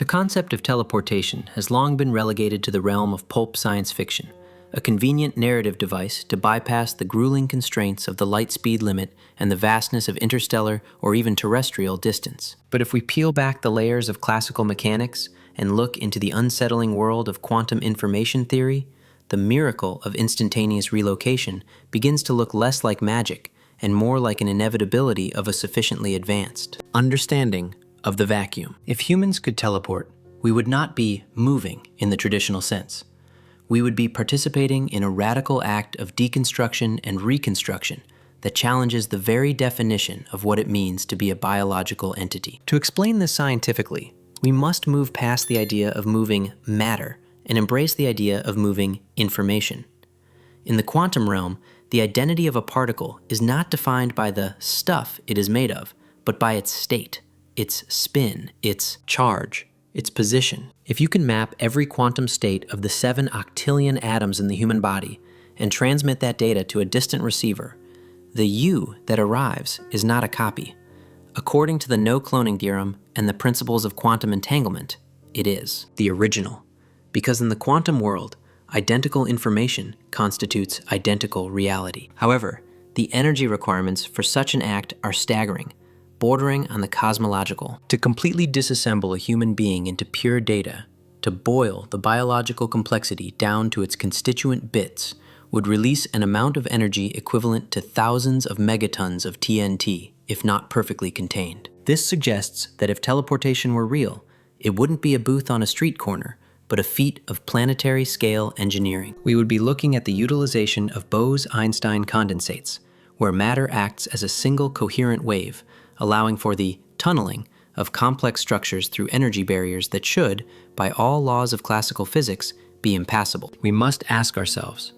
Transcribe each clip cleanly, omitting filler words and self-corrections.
concept of teleportation has long been relegated to the realm of pulp science fiction, a convenient narrative device to bypass the grueling constraints of the light speed limit and the vastness of interstellar or even terrestrial distance. But if we peel back the layers of classical mechanics and look into the unsettling world of quantum information theory, the miracle of instantaneous relocation begins to look less like magic and more like an inevitability of a sufficiently advanced understanding of the vacuum. If humans could teleport, we would not be moving in the traditional sense. We would be participating in a radical act of deconstruction and reconstruction that challenges the very definition of what it means to be a biological entity. To explain this scientifically, we must move past the idea of moving matter and embrace the idea of moving information. In the quantum realm, the identity of a particle is not defined by the stuff it is made of, but by its state, its spin, its charge, its position. If you can map every quantum state of the 7 octillion atoms in the human body and transmit that data to a distant receiver, the you that arrives is not a copy. According to the no-cloning theorem and the principles of quantum entanglement, it is the original. Because in the quantum world, identical information constitutes identical reality. However, the energy requirements for such an act are staggering, bordering on the cosmological. To completely disassemble a human being into pure data, to boil the biological complexity down to its constituent bits, would release an amount of energy equivalent to thousands of megatons of TNT, if not perfectly contained. This suggests that if teleportation were real, it wouldn't be a booth on a street corner, but a feat of planetary scale engineering. We would be looking at the utilization of Bose-Einstein condensates, where matter acts as a single coherent wave, allowing for the tunneling of complex structures through energy barriers that should, by all laws of classical physics, be impassable. We must ask ourselves,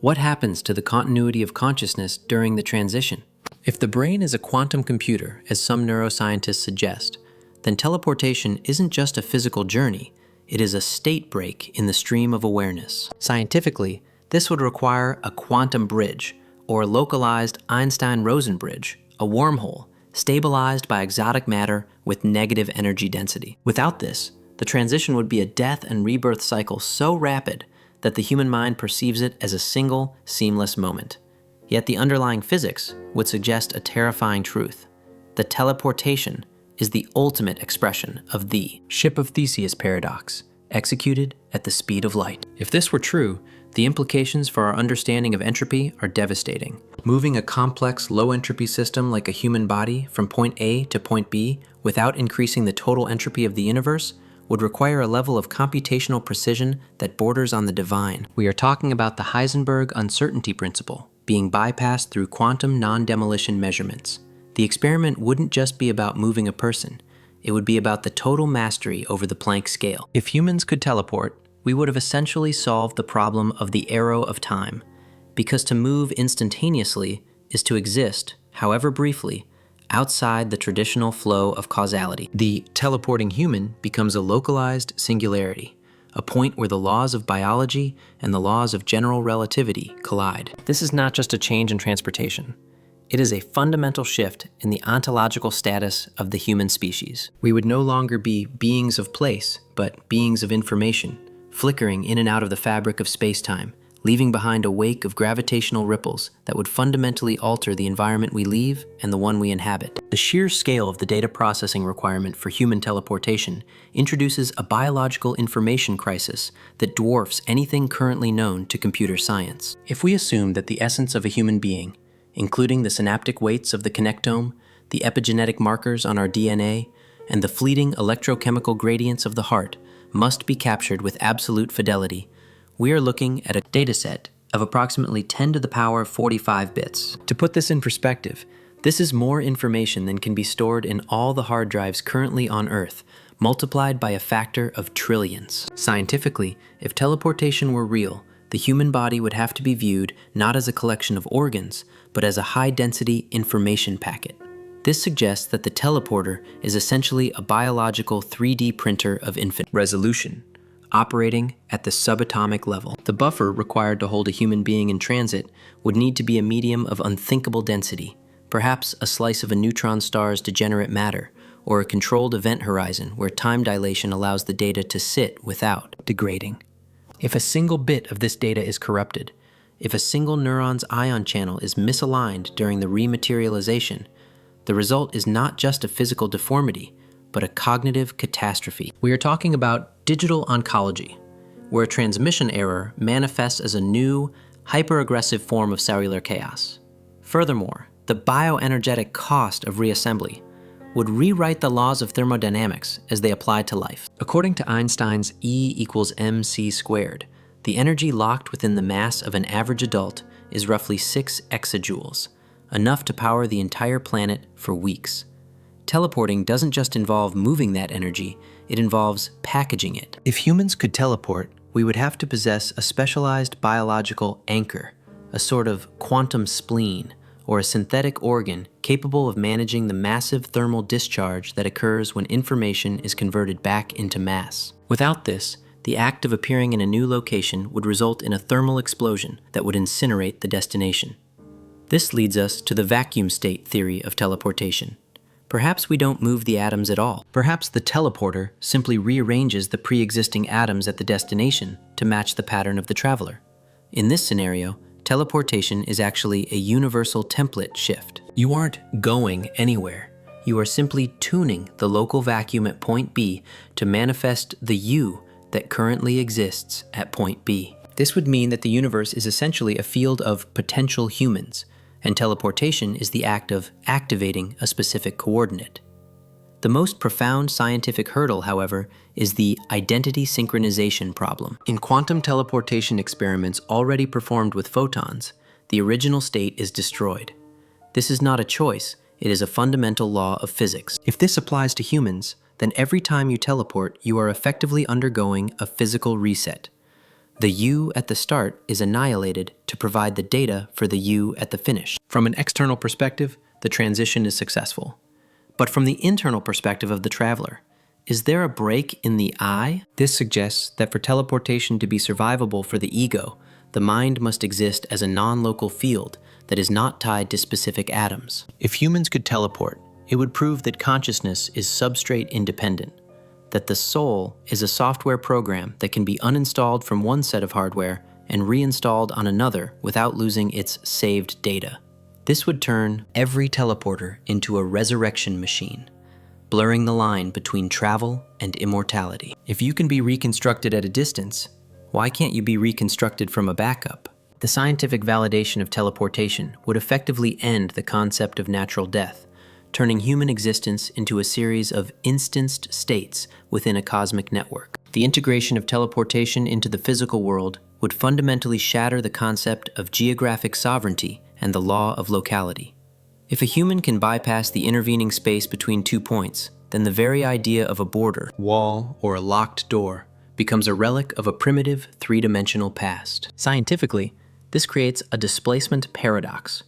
what happens to the continuity of consciousness during the transition? If the brain is a quantum computer, as some neuroscientists suggest, then teleportation isn't just a physical journey, it is a state break in the stream of awareness. Scientifically, this would require a quantum bridge, or a localized Einstein-Rosen bridge, a wormhole, stabilized by exotic matter with negative energy density. Without this, the transition would be a death and rebirth cycle so rapid that the human mind perceives it as a single, seamless moment. Yet the underlying physics would suggest a terrifying truth. The teleportation is the ultimate expression of the Ship of Theseus paradox, executed at the speed of light. If this were true, the implications for our understanding of entropy are devastating. Moving a complex, low-entropy system like a human body from point A to point B without increasing the total entropy of the universe would require a level of computational precision that borders on the divine. We are talking about the Heisenberg uncertainty principle being bypassed through quantum non-demolition measurements. The experiment wouldn't just be about moving a person, it would be about the total mastery over the Planck scale. If humans could teleport, we would have essentially solved the problem of the arrow of time, because to move instantaneously is to exist, however briefly, outside the traditional flow of causality. The teleporting human becomes a localized singularity, a point where the laws of biology and the laws of general relativity collide. This is not just a change in transportation. It is a fundamental shift in the ontological status of the human species. We would no longer be beings of place, but beings of information, flickering in and out of the fabric of space-time, leaving behind a wake of gravitational ripples that would fundamentally alter the environment we leave and the one we inhabit. The sheer scale of the data processing requirement for human teleportation introduces a biological information crisis that dwarfs anything currently known to computer science. If we assume that the essence of a human being, including the synaptic weights of the connectome, the epigenetic markers on our DNA, and the fleeting electrochemical gradients of the heart, must be captured with absolute fidelity, we are looking at a dataset of approximately 10 to the power 45 bits. To put this in perspective, this is more information than can be stored in all the hard drives currently on Earth, multiplied by a factor of trillions. Scientifically, if teleportation were real, the human body would have to be viewed not as a collection of organs, but as a high-density information packet. This suggests that the teleporter is essentially a biological 3D printer of infinite resolution, operating at the subatomic level. The buffer required to hold a human being in transit would need to be a medium of unthinkable density, perhaps a slice of a neutron star's degenerate matter, or a controlled event horizon where time dilation allows the data to sit without degrading. If a single bit of this data is corrupted, if a single neuron's ion channel is misaligned during the rematerialization, the result is not just a physical deformity, but a cognitive catastrophe. We are talking about digital oncology, where a transmission error manifests as a new, hyper-aggressive form of cellular chaos. Furthermore, the bioenergetic cost of reassembly would rewrite the laws of thermodynamics as they apply to life. According to Einstein's E equals mc squared, the energy locked within the mass of an average adult is roughly 6 exajoules, enough to power the entire planet for weeks. Teleporting doesn't just involve moving that energy, it involves packaging it. If humans could teleport, we would have to possess a specialized biological anchor, a sort of quantum spleen, or a synthetic organ capable of managing the massive thermal discharge that occurs when information is converted back into mass. Without this, the act of appearing in a new location would result in a thermal explosion that would incinerate the destination. This leads us to the vacuum state theory of teleportation. Perhaps we don't move the atoms at all. Perhaps the teleporter simply rearranges the pre-existing atoms at the destination to match the pattern of the traveler. In this scenario, teleportation is actually a universal template shift. You aren't going anywhere. You are simply tuning the local vacuum at point B to manifest the you that currently exists at point B. This would mean that the universe is essentially a field of potential humans, and teleportation is the act of activating a specific coordinate. The most profound scientific hurdle, however, is the identity synchronization problem. In quantum teleportation experiments already performed with photons, the original state is destroyed. This is not a choice, it is a fundamental law of physics. If this applies to humans, then every time you teleport, you are effectively undergoing a physical reset. The you at the start is annihilated to provide the data for the you at the finish. From an external perspective, the transition is successful. But from the internal perspective of the traveler, is there a break in the I? This suggests that for teleportation to be survivable for the ego, the mind must exist as a non-local field that is not tied to specific atoms. If humans could teleport, it would prove that consciousness is substrate independent, that the soul is a software program that can be uninstalled from one set of hardware and reinstalled on another without losing its saved data. This would turn every teleporter into a resurrection machine, blurring the line between travel and immortality. If you can be reconstructed at a distance, why can't you be reconstructed from a backup? The scientific validation of teleportation would effectively end the concept of natural death, turning human existence into a series of instanced states within a cosmic network. The integration of teleportation into the physical world would fundamentally shatter the concept of geographic sovereignty and the law of locality. If a human can bypass the intervening space between 2 points, then the very idea of a border, wall, or a locked door becomes a relic of a primitive, three-dimensional past. Scientifically, this creates a displacement paradox.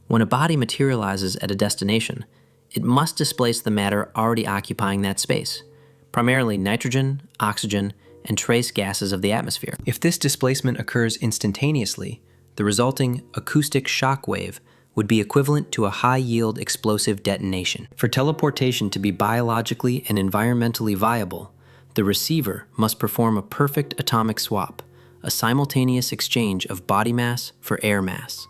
When a body materializes at a destination, it must displace the matter already occupying that space, primarily nitrogen, oxygen, and trace gases of the atmosphere. If this displacement occurs instantaneously, the resulting acoustic shock wave would be equivalent to a high-yield explosive detonation. For teleportation to be biologically and environmentally viable, the receiver must perform a perfect atomic swap, a simultaneous exchange of body mass for air mass.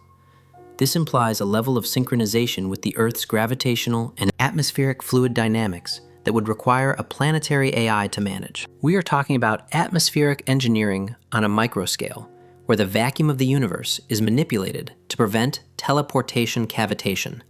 This implies a level of synchronization with the Earth's gravitational and atmospheric fluid dynamics that would require a planetary AI to manage. We are talking about atmospheric engineering on a microscale, where the vacuum of the universe is manipulated to prevent teleportation cavitation,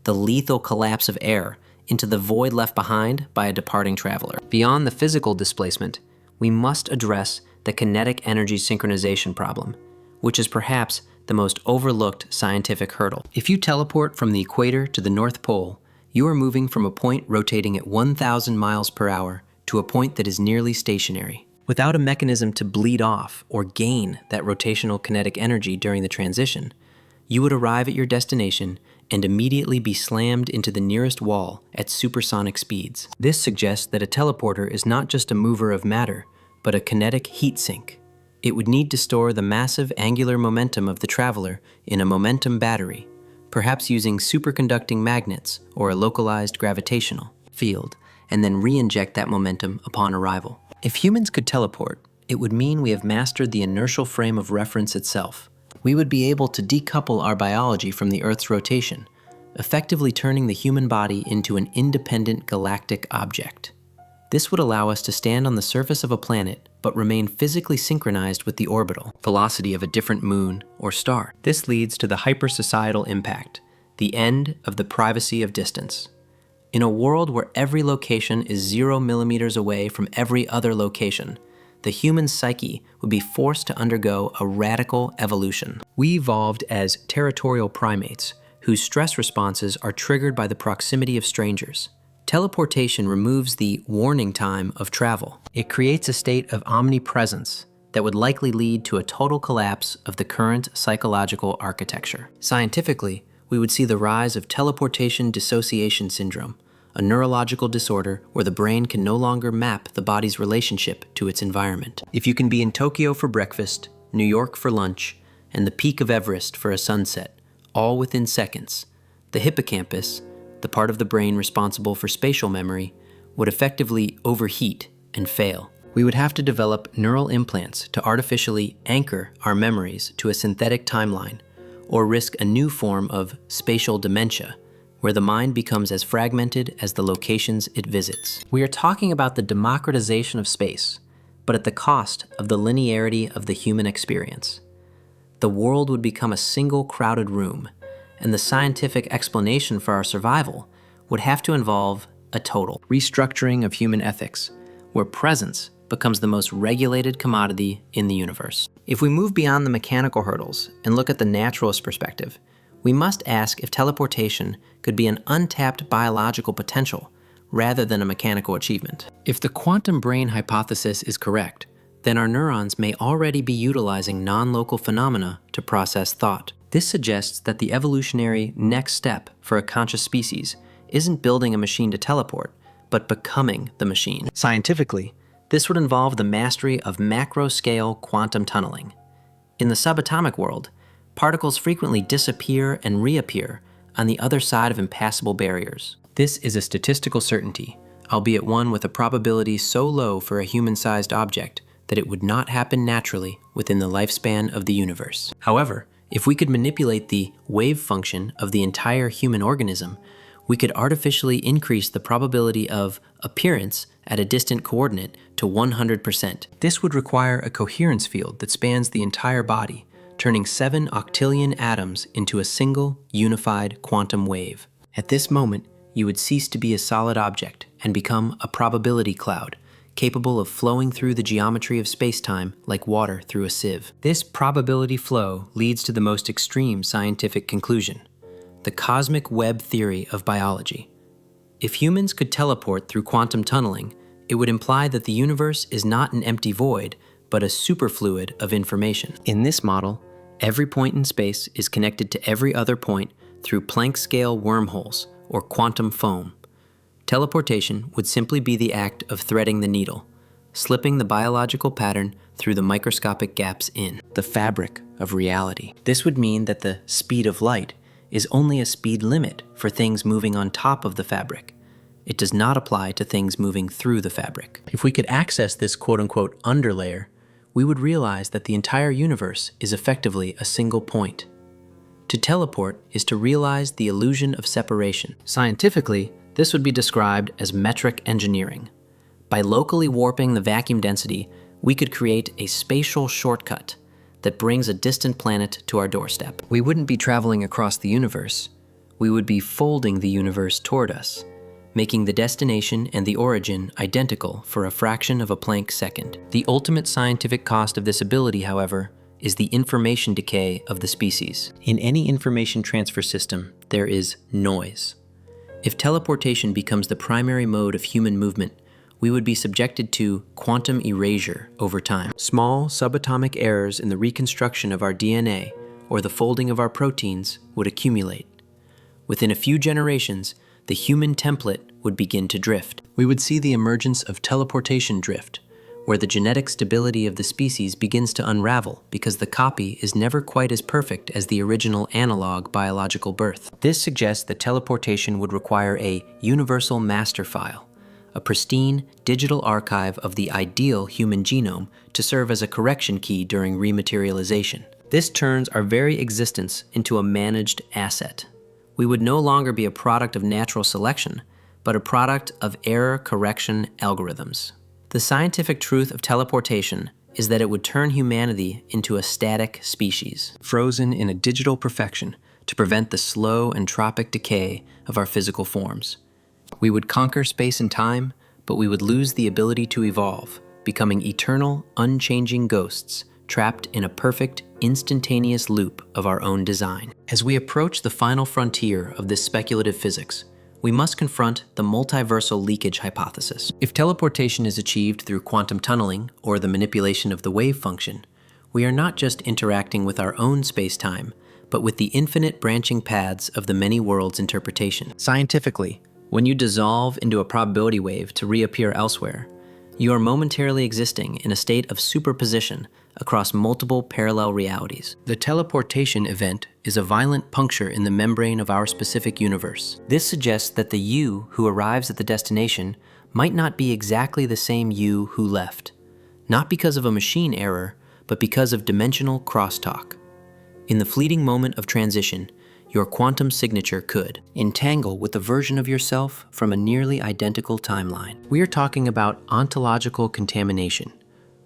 the lethal collapse of air into the void left behind by a departing traveler. Beyond the physical displacement, we must address the kinetic energy synchronization problem, which is perhaps the most overlooked scientific hurdle. If you teleport from the equator to the North Pole, you are moving from a point rotating at 1,000 miles per hour to a point that is nearly stationary. Without a mechanism to bleed off or gain that rotational kinetic energy during the transition, you would arrive at your destination and immediately be slammed into the nearest wall at supersonic speeds. This suggests that a teleporter is not just a mover of matter, but a kinetic heat sink. It would need to store the massive angular momentum of the traveler in a momentum battery, perhaps using superconducting magnets or a localized gravitational. field and then re-inject that momentum upon arrival. If humans could teleport, it would mean we have mastered the inertial frame of reference itself. We would be able to decouple our biology from the Earth's rotation, effectively turning the human body into an independent galactic object. This would allow us to stand on the surface of a planet but remain physically synchronized with the orbital velocity of a different moon or star. This leads to the hypersocietal impact, the end of the privacy of distance. In a world where every location is 0 millimeters away from every other location, the human psyche would be forced to undergo a radical evolution. We evolved as territorial primates, whose stress responses are triggered by the proximity of strangers. Teleportation removes the warning time of travel. It creates a state of omnipresence that would likely lead to a total collapse of the current psychological architecture. Scientifically, we would see the rise of teleportation dissociation syndrome, a neurological disorder where the brain can no longer map the body's relationship to its environment. If you can be in Tokyo for breakfast, New York for lunch, and the peak of Everest for a sunset, all within seconds, the hippocampus, the part of the brain responsible for spatial memory, would effectively overheat and fail. We would have to develop neural implants to artificially anchor our memories to a synthetic timeline, or risk a new form of spatial dementia, where the mind becomes as fragmented as the locations it visits. We are talking about the democratization of space, but at the cost of the linearity of the human experience. The world would become a single crowded room, and the scientific explanation for our survival would have to involve a total restructuring of human ethics, where presence becomes the most regulated commodity in the universe. If we move beyond the mechanical hurdles and look at the naturalist perspective, we must ask if teleportation could be an untapped biological potential rather than a mechanical achievement. If the quantum brain hypothesis is correct, then our neurons may already be utilizing non-local phenomena to process thought. This suggests that the evolutionary next step for a conscious species isn't building a machine to teleport, but becoming the machine. Scientifically, this would involve the mastery of macro-scale quantum tunneling. In the subatomic world, particles frequently disappear and reappear on the other side of impassable barriers. This is a statistical certainty, albeit one with a probability so low for a human-sized object that it would not happen naturally within the lifespan of the universe. However, if we could manipulate the wave function of the entire human organism, we could artificially increase the probability of appearance at a distant coordinate to 100%. This would require a coherence field that spans the entire body, turning 7 octillion atoms into a single, unified quantum wave. At this moment, you would cease to be a solid object and become a probability cloud, capable of flowing through the geometry of space-time like water through a sieve. This probability flow leads to the most extreme scientific conclusion, the cosmic web theory of biology. If humans could teleport through quantum tunneling, it would imply that the universe is not an empty void, but a superfluid of information. In this model, every point in space is connected to every other point through Planck-scale wormholes or quantum foam. Teleportation would simply be the act of threading the needle, slipping the biological pattern through the microscopic gaps in the fabric of reality. This would mean that the speed of light is only a speed limit for things moving on top of the fabric. It does not apply to things moving through the fabric. If we could access this quote-unquote underlayer, we would realize that the entire universe is effectively a single point. To teleport is to realize the illusion of separation. Scientifically, this would be described as metric engineering. By locally warping the vacuum density, we could create a spatial shortcut that brings a distant planet to our doorstep. We wouldn't be traveling across the universe. We would be folding the universe toward us, making the destination and the origin identical for a fraction of a Planck second. The ultimate scientific cost of this ability, however, is the information decay of the species. In any information transfer system, there is noise. If teleportation becomes the primary mode of human movement, we would be subjected to quantum erasure over time. Small subatomic errors in the reconstruction of our DNA or the folding of our proteins would accumulate. Within a few generations, the human template would begin to drift. We would see the emergence of teleportation drift, where the genetic stability of the species begins to unravel because the copy is never quite as perfect as the original analog biological birth. This suggests that teleportation would require a universal master file, a pristine digital archive of the ideal human genome to serve as a correction key during rematerialization. This turns our very existence into a managed asset. We would no longer be a product of natural selection, but a product of error correction algorithms. The scientific truth of teleportation is that it would turn humanity into a static species, frozen in a digital perfection to prevent the slow entropic decay of our physical forms. We would conquer space and time, but we would lose the ability to evolve, becoming eternal, unchanging ghosts trapped in a perfect, instantaneous loop of our own design. As we approach the final frontier of this speculative physics, we must confront the multiversal leakage hypothesis. If teleportation is achieved through quantum tunneling or the manipulation of the wave function, we are not just interacting with our own space-time, but with the infinite branching paths of the many worlds interpretation. Scientifically, when you dissolve into a probability wave to reappear elsewhere, you are momentarily existing in a state of superposition across multiple parallel realities. The teleportation event is a violent puncture in the membrane of our specific universe. This suggests that the you who arrives at the destination might not be exactly the same you who left, not because of a machine error, but because of dimensional crosstalk. In the fleeting moment of transition, your quantum signature could entangle with a version of yourself from a nearly identical timeline. We are talking about ontological contamination,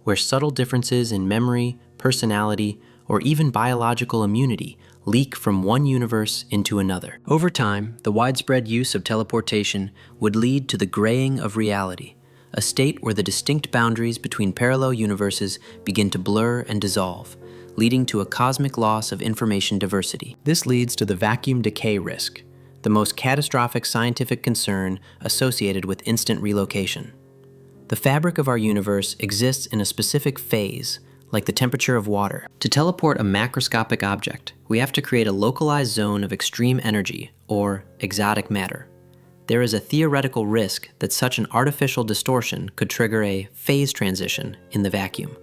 where subtle differences in memory, personality, or even biological immunity leak from one universe into another. Over time, the widespread use of teleportation would lead to the graying of reality, a state where the distinct boundaries between parallel universes begin to blur and dissolve, leading to a cosmic loss of information diversity. This leads to the vacuum decay risk, the most catastrophic scientific concern associated with instant relocation. The fabric of our universe exists in a specific phase, like the temperature of water. To teleport a macroscopic object, we have to create a localized zone of extreme energy, or exotic matter. There is a theoretical risk that such an artificial distortion could trigger a phase transition in the vacuum,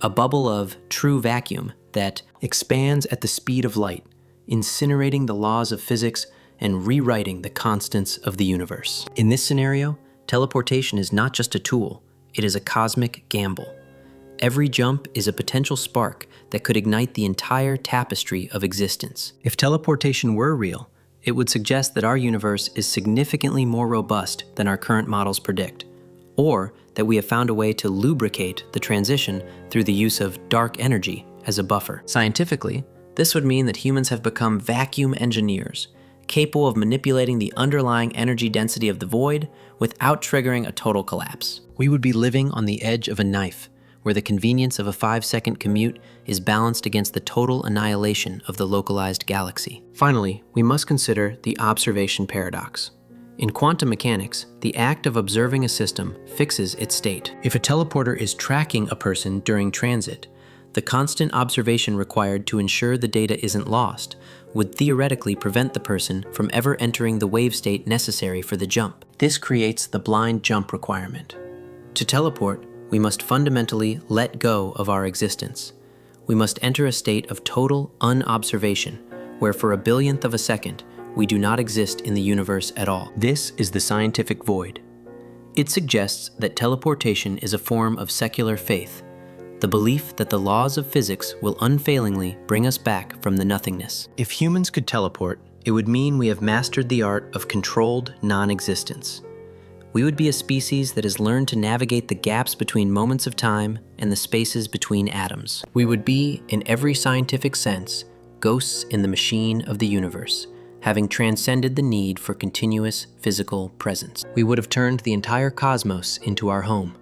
a bubble of true vacuum that expands at the speed of light, incinerating the laws of physics and rewriting the constants of the universe. In this scenario, teleportation is not just a tool, it is a cosmic gamble. Every jump is a potential spark that could ignite the entire tapestry of existence. If teleportation were real, it would suggest that our universe is significantly more robust than our current models predict, or that we have found a way to lubricate the transition through the use of dark energy as a buffer. Scientifically, this would mean that humans have become vacuum engineers, capable of manipulating the underlying energy density of the void without triggering a total collapse. We would be living on the edge of a knife, where the convenience of a 5-second commute is balanced against the total annihilation of the localized galaxy. Finally, we must consider the observation paradox. In quantum mechanics, the act of observing a system fixes its state. If a teleporter is tracking a person during transit, the constant observation required to ensure the data isn't lost would theoretically prevent the person from ever entering the wave state necessary for the jump. This creates the blind jump requirement. To teleport, we must fundamentally let go of our existence. We must enter a state of total unobservation, where for a billionth of a second, we do not exist in the universe at all. This is the scientific void. It suggests that teleportation is a form of secular faith, the belief that the laws of physics will unfailingly bring us back from the nothingness. If humans could teleport, it would mean we have mastered the art of controlled non-existence. We would be a species that has learned to navigate the gaps between moments of time and the spaces between atoms. We would be, in every scientific sense, ghosts in the machine of the universe, having transcended the need for continuous physical presence. We would have turned the entire cosmos into our home,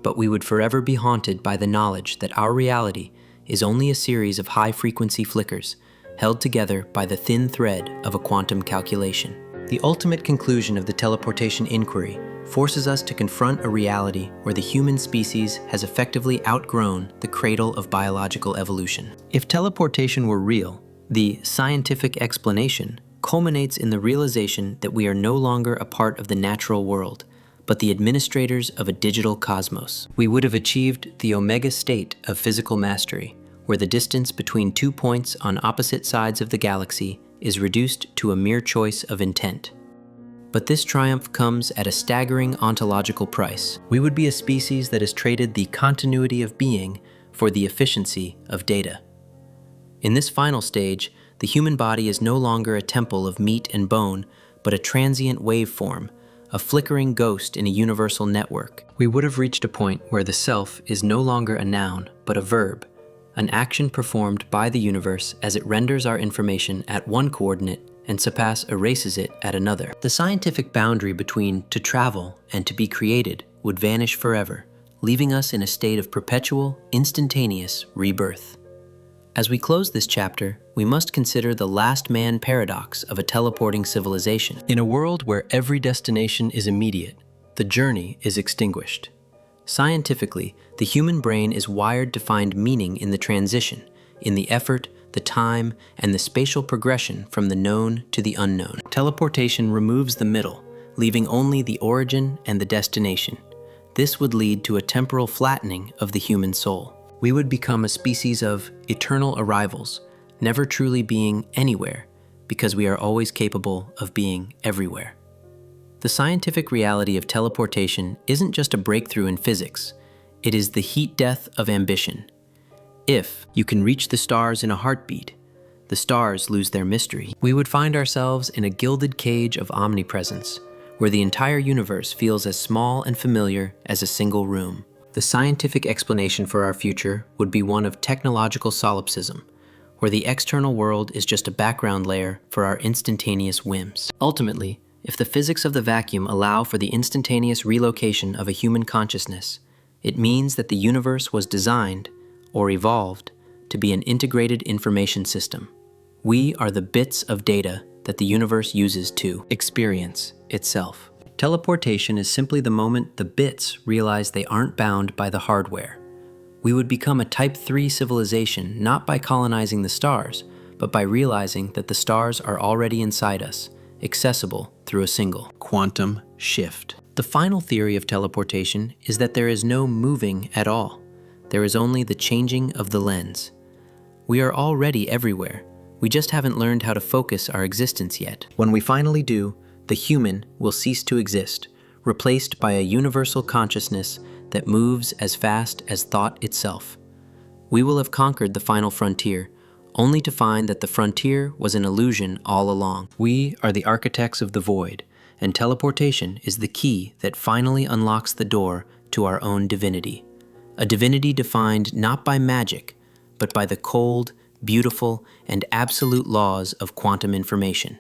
but we would forever be haunted by the knowledge that our reality is only a series of high-frequency flickers held together by the thin thread of a quantum calculation. The ultimate conclusion of the teleportation inquiry forces us to confront a reality where the human species has effectively outgrown the cradle of biological evolution. If teleportation were real, the scientific explanation culminates in the realization that we are no longer a part of the natural world, but the administrators of a digital cosmos. We would have achieved the omega state of physical mastery, where the distance between 2 points on opposite sides of the galaxy is reduced to a mere choice of intent. But this triumph comes at a staggering ontological price. We would be a species that has traded the continuity of being for the efficiency of data. In this final stage, the human body is no longer a temple of meat and bone, but a transient waveform, a flickering ghost in a universal network. We would have reached a point where the self is no longer a noun, but a verb, an action performed by the universe as it renders our information at one coordinate and erases it at another. The scientific boundary between to travel and to be created would vanish forever, leaving us in a state of perpetual, instantaneous rebirth. As we close this chapter, we must consider the last man paradox of a teleporting civilization. In a world where every destination is immediate, the journey is extinguished. Scientifically, the human brain is wired to find meaning in the transition, in the effort, the time, and the spatial progression from the known to the unknown. Teleportation removes the middle, leaving only the origin and the destination. This would lead to a temporal flattening of the human soul. We would become a species of eternal arrivals, never truly being anywhere, because we are always capable of being everywhere. The scientific reality of teleportation isn't just a breakthrough in physics, it is the heat death of ambition. If you can reach the stars in a heartbeat, the stars lose their mystery. We would find ourselves in a gilded cage of omnipresence, where the entire universe feels as small and familiar as a single room. The scientific explanation for our future would be one of technological solipsism, where the external world is just a background layer for our instantaneous whims. Ultimately, if the physics of the vacuum allow for the instantaneous relocation of a human consciousness, it means that the universe was designed, or evolved, to be an integrated information system. We are the bits of data that the universe uses to experience itself. Teleportation is simply the moment the bits realize they aren't bound by the hardware. We would become a Type 3 civilization not by colonizing the stars, but by realizing that the stars are already inside us, accessible through a single quantum shift. The final theory of teleportation is that there is no moving at all. There is only the changing of the lens. We are already everywhere. We just haven't learned how to focus our existence yet. When we finally do, the human will cease to exist, replaced by a universal consciousness that moves as fast as thought itself. We will have conquered the final frontier, only to find that the frontier was an illusion all along. We are the architects of the void, and teleportation is the key that finally unlocks the door to our own divinity. A divinity defined not by magic, but by the cold, beautiful, and absolute laws of quantum information.